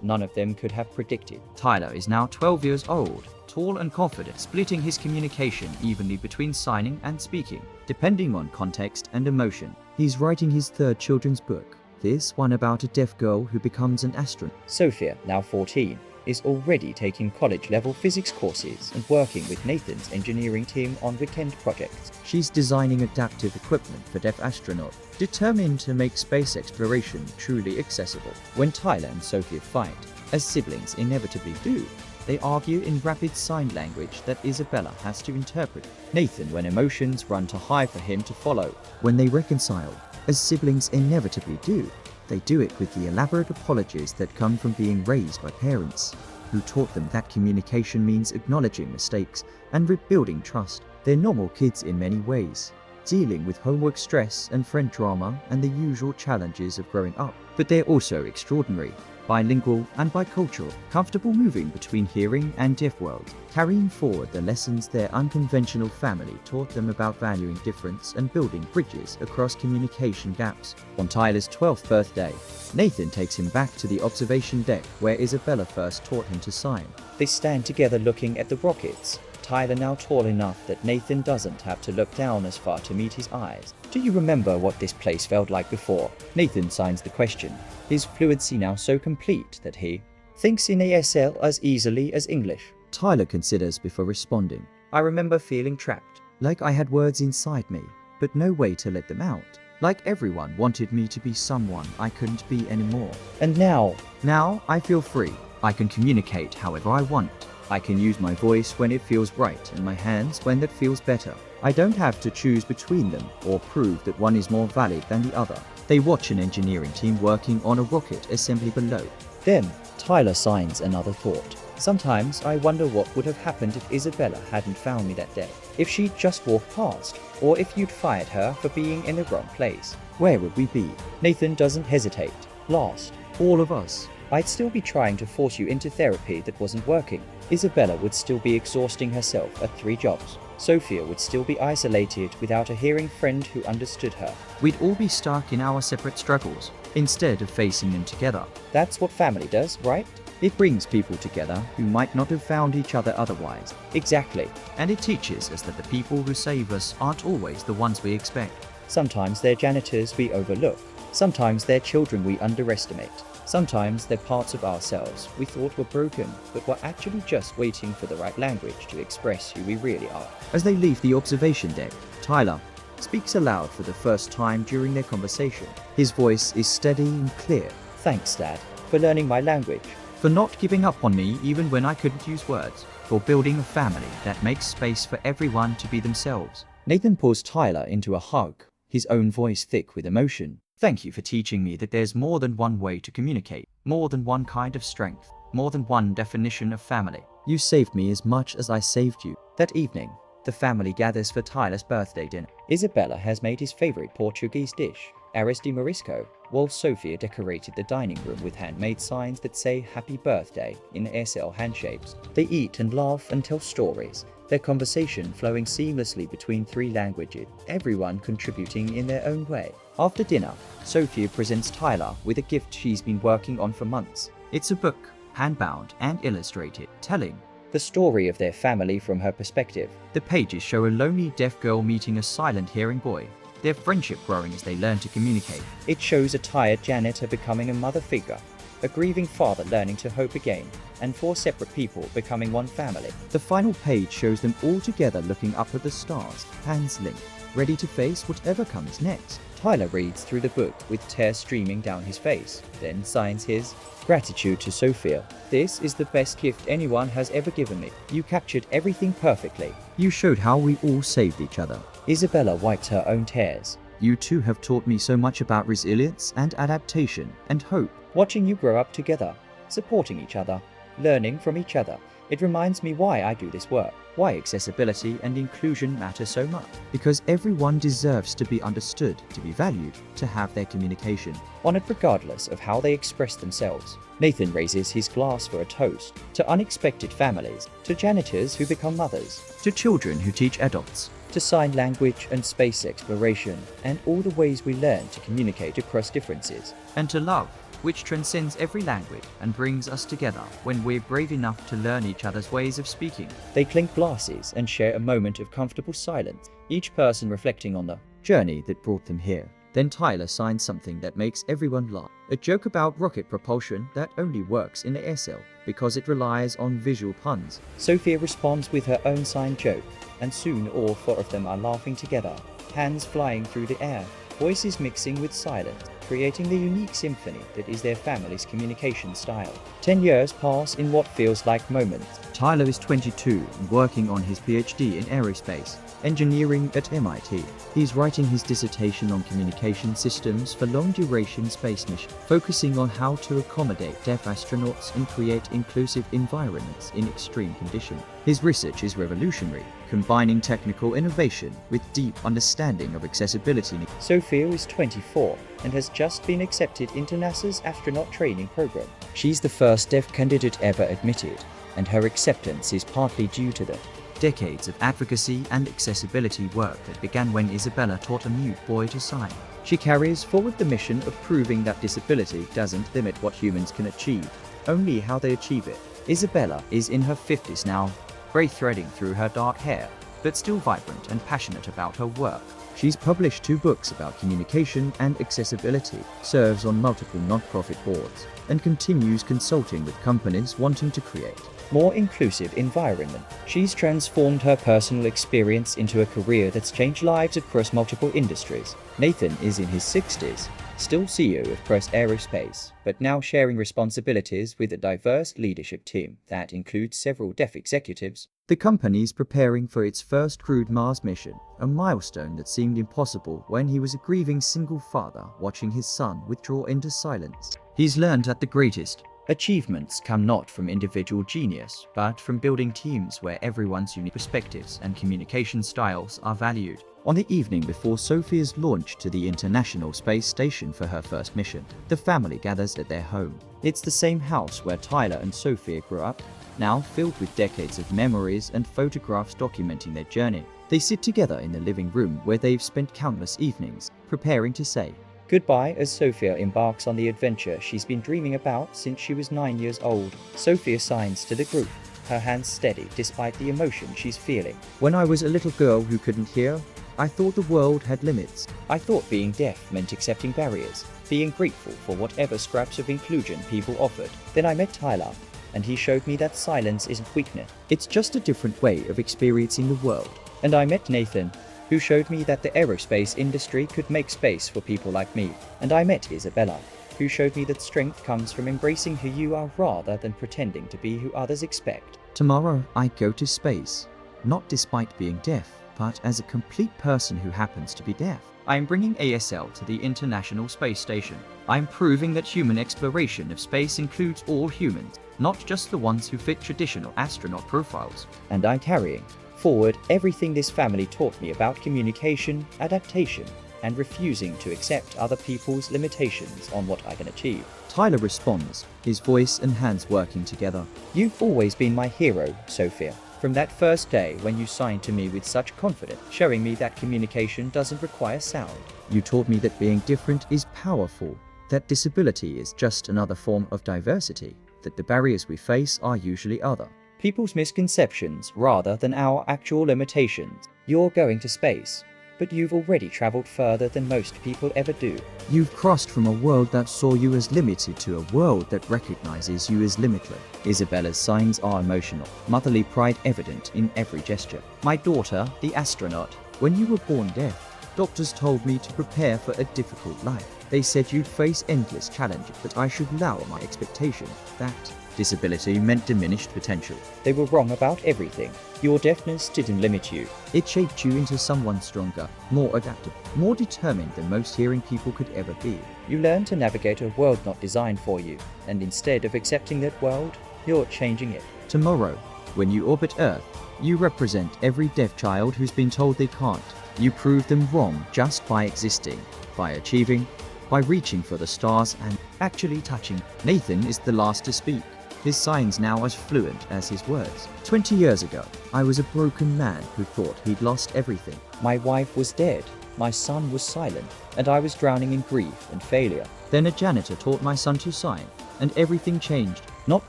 none of them could have predicted. Tyler is now 12 years old, tall and confident, splitting his communication evenly between signing and speaking, depending on context and emotion. He's writing his third children's book, this one about a deaf girl who becomes an astronaut. Sophia, now 14, is already taking college-level physics courses and working with Nathan's engineering team on weekend projects. She's designing adaptive equipment for deaf astronauts, determined to make space exploration truly accessible. When Tyler and Sophia fight, as siblings inevitably do, they argue in rapid sign language that Isabella has to interpret. Nathan, when emotions run too high for him to follow. When they reconcile, as siblings inevitably do, they do it with the elaborate apologies that come from being raised by parents who taught them that communication means acknowledging mistakes and rebuilding trust. They're normal kids in many ways, dealing with homework stress and friend drama and the usual challenges of growing up. But they're also extraordinary, bilingual and bicultural, comfortable moving between hearing and deaf worlds, carrying forward the lessons their unconventional family taught them about valuing difference and building bridges across communication gaps. On Tyler's 12th birthday, Nathan takes him back to the observation deck where Isabella first taught him to sign. They stand together looking at the rockets, Tyler now tall enough that Nathan doesn't have to look down as far to meet his eyes. Do you remember what this place felt like before? Nathan signs the question, his fluency now so complete that he thinks in ASL as easily as English. Tyler considers before responding. I remember feeling trapped, like I had words inside me, but no way to let them out. Like everyone wanted me to be someone I couldn't be anymore. And now I feel free. I can communicate however I want. I can use my voice when it feels right and my hands when that feels better. I don't have to choose between them or prove that one is more valid than the other. They watch an engineering team working on a rocket assembly below. Then, Tyler signs another thought. Sometimes I wonder what would have happened if Isabella hadn't found me that day. If she'd just walked past, or if you'd fired her for being in the wrong place. Where would we be? Nathan doesn't hesitate. Lost. All of us. I'd still be trying to force you into therapy that wasn't working. Isabella would still be exhausting herself at 3 jobs. Sophia would still be isolated without a hearing friend who understood her. We'd all be stuck in our separate struggles, instead of facing them together. That's what family does, right? It brings people together who might not have found each other otherwise. Exactly. And it teaches us that the people who save us aren't always the ones we expect. Sometimes they're janitors we overlook. Sometimes they're children we underestimate. Sometimes they're parts of ourselves we thought were broken, but were actually just waiting for the right language to express who we really are. As they leave the observation deck, Tyler speaks aloud for the first time during their conversation. His voice is steady and clear. Thanks, Dad, for learning my language. For not giving up on me even when I couldn't use words. For building a family that makes space for everyone to be themselves. Nathan pulls Tyler into a hug, his own voice thick with emotion. Thank you for teaching me that there's more than one way to communicate, more than one kind of strength, more than one definition of family. You saved me as much as I saved you. That evening, the family gathers for Tyler's birthday dinner. Isabella has made his favorite Portuguese dish, arroz de marisco, while Sophia decorated the dining room with handmade signs that say happy birthday in ASL handshapes. They eat and laugh and tell stories, their conversation flowing seamlessly between 3 languages, everyone contributing in their own way. After dinner, Sophia presents Tyler with a gift she's been working on for months. It's a book, hand-bound and illustrated, telling the story of their family from her perspective. The pages show a lonely deaf girl meeting a silent hearing boy, their friendship growing as they learn to communicate. It shows a tired janitor becoming a mother figure, a grieving father learning to hope again, and 4 separate people becoming one family. The final page shows them all together looking up at the stars, hands linked, ready to face whatever comes next. Tyler reads through the book with tears streaming down his face, then signs his gratitude to Sophia. This is the best gift anyone has ever given me. You captured everything perfectly. You showed how we all saved each other. Isabella wiped her own tears. You two have taught me so much about resilience and adaptation and hope. Watching you grow up together, supporting each other, learning from each other, it reminds me why I do this work. Why accessibility and inclusion matter so much. Because everyone deserves to be understood, to be valued, to have their communication honored regardless of how they express themselves. Nathan raises his glass for a toast to unexpected families, to janitors who become mothers, to children who teach adults, to sign language and space exploration, and all the ways we learn to communicate across differences, and to love, which transcends every language and brings us together when we're brave enough to learn each other's ways of speaking. They clink glasses and share a moment of comfortable silence, each person reflecting on the journey that brought them here. Then Tyler signs something that makes everyone laugh. A joke about rocket propulsion that only works in the aircell because it relies on visual puns. Sophia responds with her own signed joke, and soon all four of them are laughing together, hands flying through the air, voices mixing with silence, creating the unique symphony that is their family's communication style. 10 years pass in what feels like moments. Tyler is 22 and working on his PhD in aerospace engineering at MIT. He's writing his dissertation on communication systems for long-duration space missions, focusing on how to accommodate deaf astronauts and create inclusive environments in extreme conditions. His research is revolutionary, combining technical innovation with deep understanding of accessibility. Sophia is 24 and has just been accepted into NASA's astronaut training program. She's the first deaf candidate ever admitted, and her acceptance is partly due to the decades of advocacy and accessibility work that began when Isabella taught a mute boy to sign. She carries forward the mission of proving that disability doesn't limit what humans can achieve, only how they achieve it. Isabella is in her 50s now, gray threading through her dark hair, but still vibrant and passionate about her work. She's published 2 books about communication and accessibility, serves on multiple non-profit boards, and continues consulting with companies wanting to create more inclusive environment. She's transformed her personal experience into a career that's changed lives across multiple industries. Nathan is in his 60s, still CEO of Press Aerospace, but now sharing responsibilities with a diverse leadership team that includes several deaf executives. The company's preparing for its first crewed Mars mission, a milestone that seemed impossible when he was a grieving single father watching his son withdraw into silence. He's learned that the greatest achievements come not from individual genius, but from building teams where everyone's unique perspectives and communication styles are valued. On the evening before Sophia's launch to the International Space Station for her first mission, the family gathers at their home. It's the same house where Tyler and Sophia grew up, now filled with decades of memories and photographs documenting their journey. They sit together in the living room where they've spent countless evenings, preparing to say goodbye as Sophia embarks on the adventure she's been dreaming about since she was 9 years old. Sophia signs to the group, her hands steady despite the emotion she's feeling. When I was a little girl who couldn't hear, I thought the world had limits. I thought being deaf meant accepting barriers, being grateful for whatever scraps of inclusion people offered. Then I met Tyler, and he showed me that silence isn't weakness. It's just a different way of experiencing the world. And I met Nathan, who showed me that the aerospace industry could make space for people like me. And I met Isabella, who showed me that strength comes from embracing who you are rather than pretending to be who others expect. Tomorrow I go to space, not despite being deaf, but as a complete person who happens to be deaf. I am bringing ASL to the International Space Station. I am proving that human exploration of space includes all humans, not just the ones who fit traditional astronaut profiles. And I'm carrying forward everything this family taught me about communication, adaptation, and refusing to accept other people's limitations on what I can achieve. Tyler responds, his voice and hands working together. You've always been my hero, Sophia. From that first day when you signed to me with such confidence, showing me that communication doesn't require sound. You taught me that being different is powerful, that disability is just another form of diversity, that the barriers we face are usually other people's misconceptions rather than our actual limitations. You're going to space, but you've already traveled further than most people ever do. You've crossed from a world that saw you as limited to a world that recognizes you as limitless. Isabella's signs are emotional, motherly pride evident in every gesture. My daughter, the astronaut. When you were born deaf, doctors told me to prepare for a difficult life. They said you'd face endless challenges, that I should lower my expectation. That disability meant diminished potential. They were wrong about everything. Your deafness didn't limit you. It shaped you into someone stronger, more adaptable, more determined than most hearing people could ever be. You learned to navigate a world not designed for you, and instead of accepting that world, you're changing it. Tomorrow, when you orbit Earth, you represent every deaf child who's been told they can't. You prove them wrong just by existing, by achieving, by reaching for the stars and actually touching. Nathan is the last to speak. His signs now as fluent as his words. 20 years ago, I was a broken man who thought he'd lost everything. My wife was dead, my son was silent, and I was drowning in grief and failure. Then a janitor taught my son to sign, and everything changed. Not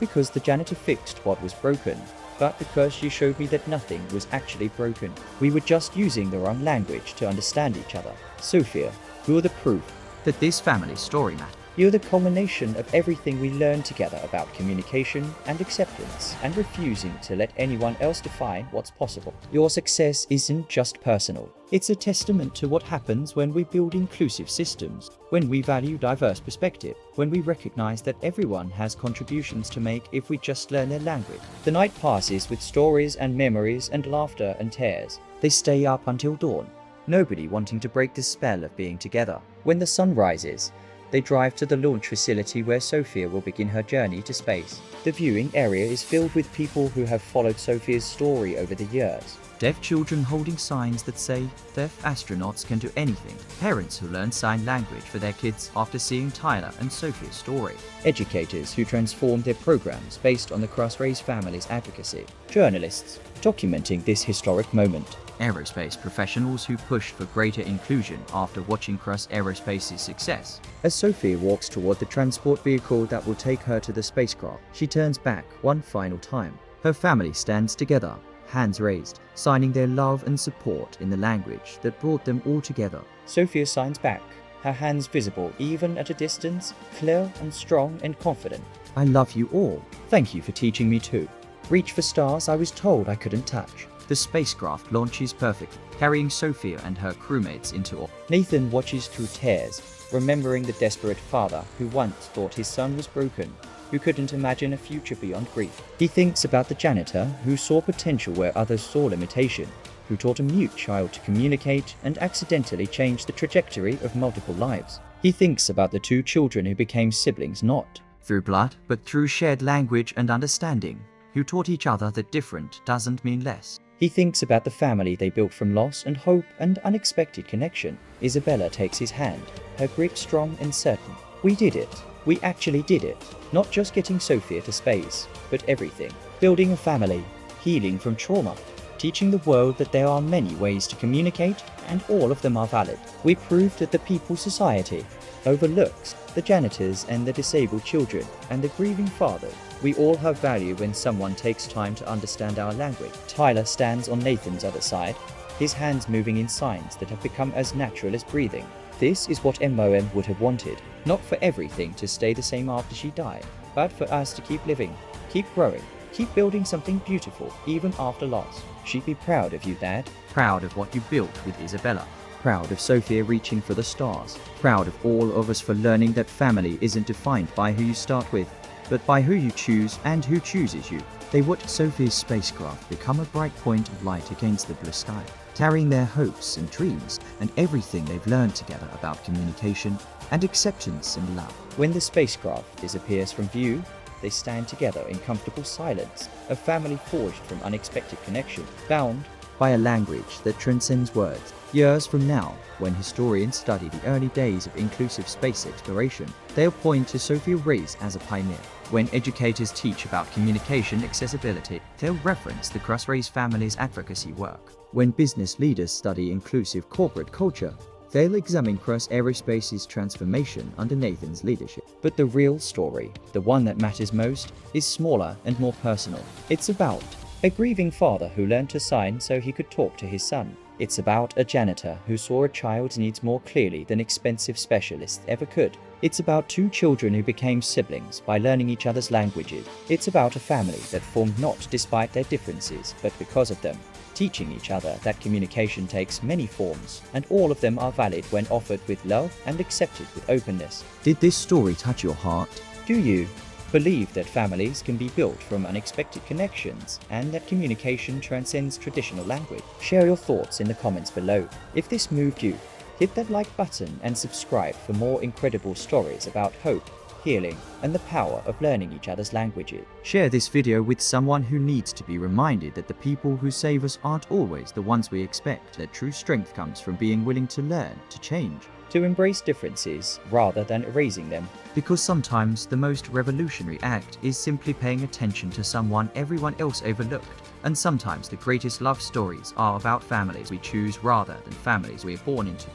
because the janitor fixed what was broken, but because she showed me that nothing was actually broken. We were just using the wrong language to understand each other. Sophia, you're the proof that this family's story matters. You're the culmination of everything we learned together about communication and acceptance, and refusing to let anyone else define what's possible. Your success isn't just personal. It's a testament to what happens when we build inclusive systems, when we value diverse perspective, when we recognize that everyone has contributions to make if we just learn their language. The night passes with stories and memories and laughter and tears. They stay up until dawn, nobody wanting to break the spell of being together. When the sun rises, they drive to the launch facility where Sophia will begin her journey to space. The viewing area is filled with people who have followed Sophia's story over the years. Deaf children holding signs that say deaf astronauts can do anything. Parents who learn sign language for their kids after seeing Tyler and Sophia's story. Educators who transform their programs based on the Crossrays family's advocacy. Journalists documenting this historic moment. Aerospace professionals who pushed for greater inclusion after watching Cross Aerospace's success. As Sophia walks toward the transport vehicle that will take her to the spacecraft, she turns back one final time. Her family stands together, hands raised, signing their love and support in the language that brought them all together. Sophia signs back, her hands visible even at a distance, clear and strong and confident. I love you all. Thank you for teaching me too. Reach for stars I was told I couldn't touch. The spacecraft launches perfectly, carrying Sophia and her crewmates into orbit. Nathan watches through tears, remembering the desperate father who once thought his son was broken, who couldn't imagine a future beyond grief. He thinks about the janitor who saw potential where others saw limitation, who taught a mute child to communicate and accidentally changed the trajectory of multiple lives. He thinks about the two children who became siblings not through blood, but through shared language and understanding, who taught each other that different doesn't mean less. He thinks about the family they built from loss and hope and unexpected connection. Isabella takes his hand, her grip strong and certain. We did it. We actually did it. Not just getting Sophia to space, but everything. Building a family, healing from trauma, teaching the world that there are many ways to communicate and all of them are valid. We proved that the People's Society overlooks the janitors and the disabled children and the grieving father. We all have value when someone takes time to understand our language. Tyler stands on Nathan's other side, his hands moving in signs that have become as natural as breathing. This is what MOM would have wanted. Not for everything to stay the same after she died, but for us to keep living, keep growing, keep building something beautiful, even after loss. She'd be proud of you, Dad. Proud of what you built with Isabella. Proud of Sophia reaching for the stars. Proud of all of us for learning that family isn't defined by who you start with, but by who you choose and who chooses you. They watched Sophia's spacecraft become a bright point of light against the blue sky, carrying their hopes and dreams and everything they've learned together about communication and acceptance and love. When the spacecraft disappears from view, they stand together in comfortable silence, a family forged from unexpected connection, bound by a language that transcends words. Years from now, when historians study the early days of inclusive space exploration, they'll point to Sophia Reyes as a pioneer. When educators teach about communication accessibility, they'll reference the Crossrays family's advocacy work. When business leaders study inclusive corporate culture, they'll examine Cross Aerospace's transformation under Nathan's leadership. But the real story, the one that matters most, is smaller and more personal. It's about a grieving father who learned to sign so he could talk to his son. It's about a janitor who saw a child's needs more clearly than expensive specialists ever could. It's about two children who became siblings by learning each other's languages. It's about a family that formed not despite their differences, but because of them. teaching each other that communication takes many forms, and all of them are valid when offered with love and accepted with openness. Did this story touch your heart? Do you believe that families can be built from unexpected connections and that communication transcends traditional language? Share your thoughts in the comments below. If this moved you, hit that like button and subscribe for more incredible stories about hope, healing, and the power of learning each other's languages. Share this video with someone who needs to be reminded that the people who save us aren't always the ones we expect, that true strength comes from being willing to learn, to change, to embrace differences rather than erasing them. Because sometimes the most revolutionary act is simply paying attention to someone everyone else overlooked. And sometimes the greatest love stories are about families we choose rather than families we are born into.